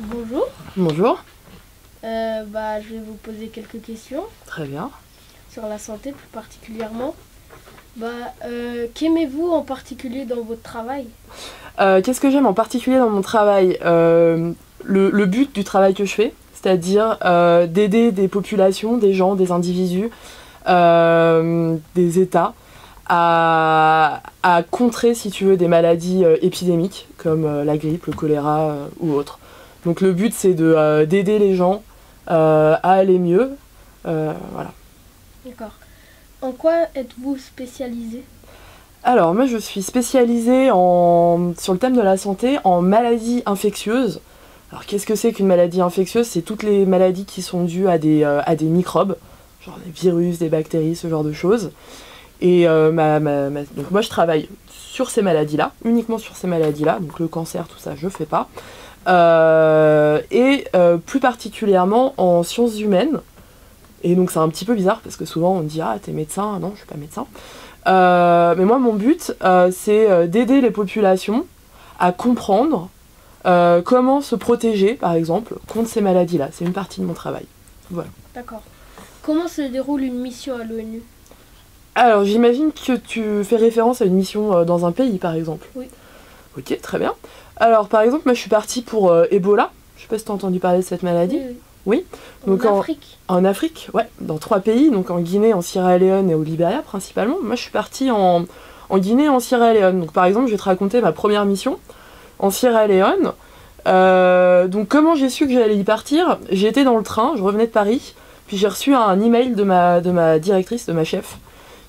Bonjour. Bonjour. Je vais vous poser quelques questions Très bien. sur la santé plus particulièrement. Qu'aimez-vous en particulier dans votre travail? Qu'est-ce que j'aime en particulier dans mon travail? Le but du travail que je fais, c'est-à-dire d'aider des populations, des gens, des individus, des États à contrer, si tu veux, des maladies épidémiques comme la grippe, le choléra ou autre. Donc le but, c'est d'aider les gens à aller mieux. Voilà. D'accord. En quoi êtes-vous spécialisé? Alors, moi, je suis spécialisée sur le thème de la santé en maladies infectieuses. Alors, qu'est-ce que c'est qu'une maladie infectieuse? C'est toutes les maladies qui sont dues à des microbes, genre des virus, des bactéries, ce genre de choses. Et donc moi, je travaille sur ces maladies-là, uniquement sur ces maladies-là. Donc, le cancer, tout ça, je fais pas. Plus particulièrement en sciences humaines. Et donc, c'est un petit peu bizarre parce que souvent, on me dit « Ah, t'es médecin ?» Non, je suis pas médecin. Mais moi, mon but, c'est d'aider les populations à comprendre comment se protéger, par exemple, contre ces maladies-là. C'est une partie de mon travail. Voilà. D'accord. Comment se déroule une mission à l'ONU? Alors, j'imagine que tu fais référence à une mission dans un pays, par exemple. Oui. Ok, très bien. Alors, par exemple, moi, je suis partie pour Ebola. Je sais pas si tu as entendu parler de cette maladie. Oui. Oui. Donc En Afrique. En Afrique, ouais, dans 3 pays, donc en Guinée, en Sierra Leone et au Libéria principalement. Moi, je suis partie en Guinée et en Sierra Leone. Donc par exemple, je vais te raconter ma première mission en Sierra Leone. Donc comment j'ai su que j'allais y partir? J'étais dans le train, je revenais de Paris, puis j'ai reçu un email de ma directrice, de ma chef,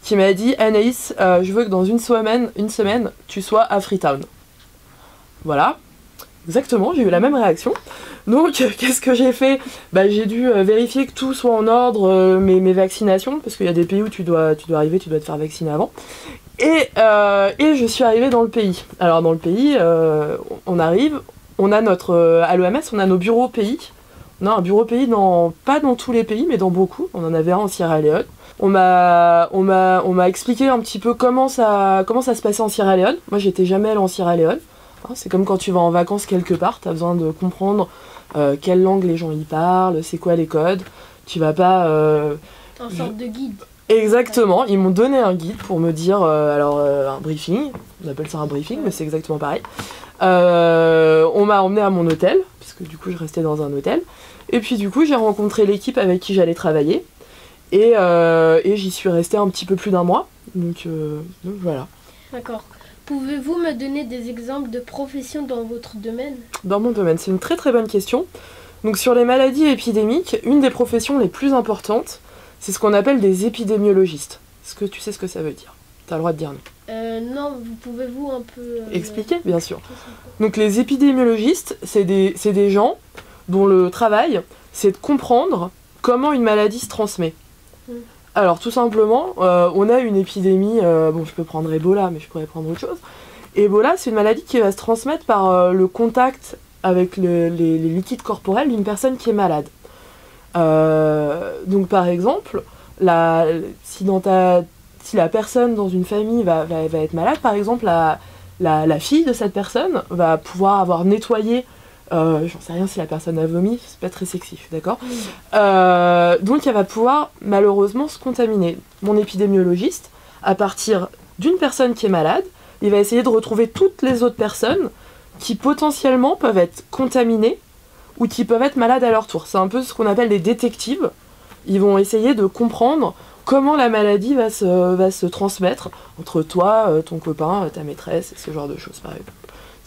qui m'a dit « Anaïs, je veux que dans une semaine, tu sois à Freetown. » Voilà. Exactement, j'ai eu la même réaction. Donc, qu'est-ce que j'ai fait? J'ai dû vérifier que tout soit en ordre, mes vaccinations, parce qu'il y a des pays où tu dois arriver, tu dois te faire vacciner avant. Et je suis arrivée dans le pays. Alors, dans le pays, on arrive, on a à l'OMS, on a nos bureaux pays. On a un bureau pays pas dans tous les pays, mais dans beaucoup. On en avait un en Sierra Leone. On m'a expliqué un petit peu comment ça se passait en Sierra Leone. Moi, j'étais jamais allée en Sierra Leone. C'est comme quand tu vas en vacances quelque part, tu as besoin de comprendre quelle langue les gens y parlent, c'est quoi les codes. Tu vas pas... En sorte de guide. Exactement, ils m'ont donné un guide pour me dire, un briefing, on appelle ça un briefing, mais c'est exactement pareil. On m'a emmené à mon hôtel, puisque du coup je restais dans un hôtel, et puis du coup j'ai rencontré l'équipe avec qui j'allais travailler, et j'y suis restée un petit peu plus d'1 mois, donc voilà. D'accord. Pouvez-vous me donner des exemples de professions dans votre domaine? Dans mon domaine, c'est une très très bonne question. Donc sur les maladies épidémiques, une des professions les plus importantes, c'est ce qu'on appelle des épidémiologistes. Est-ce que tu sais ce que ça veut dire? Tu as le droit de dire non. Non, pouvez-vous un peu... Expliquer, bien sûr. Donc les épidémiologistes, c'est des gens dont le travail, c'est de comprendre comment une maladie se transmet. Alors tout simplement, on a une épidémie, je peux prendre Ebola, mais je pourrais prendre autre chose. Ebola, c'est une maladie qui va se transmettre par le contact avec les liquides corporels d'une personne qui est malade. Donc par exemple, si la personne dans une famille va être malade, par exemple, la fille de cette personne va pouvoir avoir nettoyé, j'en sais rien si la personne a vomi, c'est pas très sexy, d'accord? Donc elle va pouvoir malheureusement se contaminer. Mon épidémiologiste, à partir d'une personne qui est malade, il va essayer de retrouver toutes les autres personnes qui potentiellement peuvent être contaminées ou qui peuvent être malades à leur tour. C'est un peu ce qu'on appelle des détectives. Ils vont essayer de comprendre comment la maladie va se transmettre entre toi, ton copain, ta maîtresse, ce genre de choses par exemple.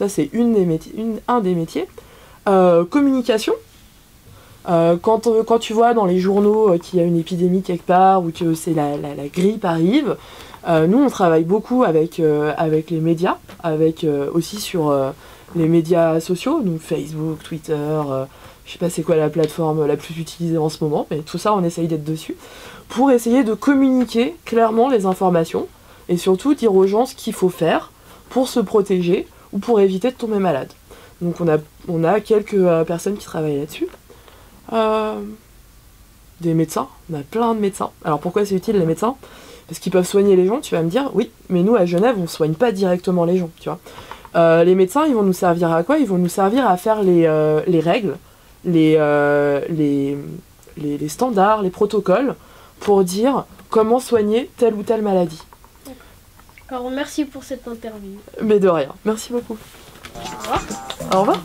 Ça c'est un des métiers. Communication. Quand tu vois dans les journaux qu'il y a une épidémie quelque part ou que c'est la grippe arrive, nous on travaille beaucoup avec les médias, aussi sur les médias sociaux, donc Facebook, Twitter, je sais pas c'est quoi la plateforme la plus utilisée en ce moment, mais tout ça on essaye d'être dessus, pour essayer de communiquer clairement les informations et surtout dire aux gens ce qu'il faut faire pour se protéger ou pour éviter de tomber malade. Donc on a quelques personnes qui travaillent là-dessus. Des médecins, on a plein de médecins. Alors pourquoi c'est utile les médecins? Parce qu'ils peuvent soigner les gens, tu vas me dire, oui, mais nous à Genève on soigne pas directement les gens, tu vois. Les médecins, ils vont nous servir à quoi? Ils vont nous servir à faire les règles, les standards, les protocoles, pour dire comment soigner telle ou telle maladie. Alors merci pour cette interview. Mais de rien, merci beaucoup. Au revoir. Au revoir.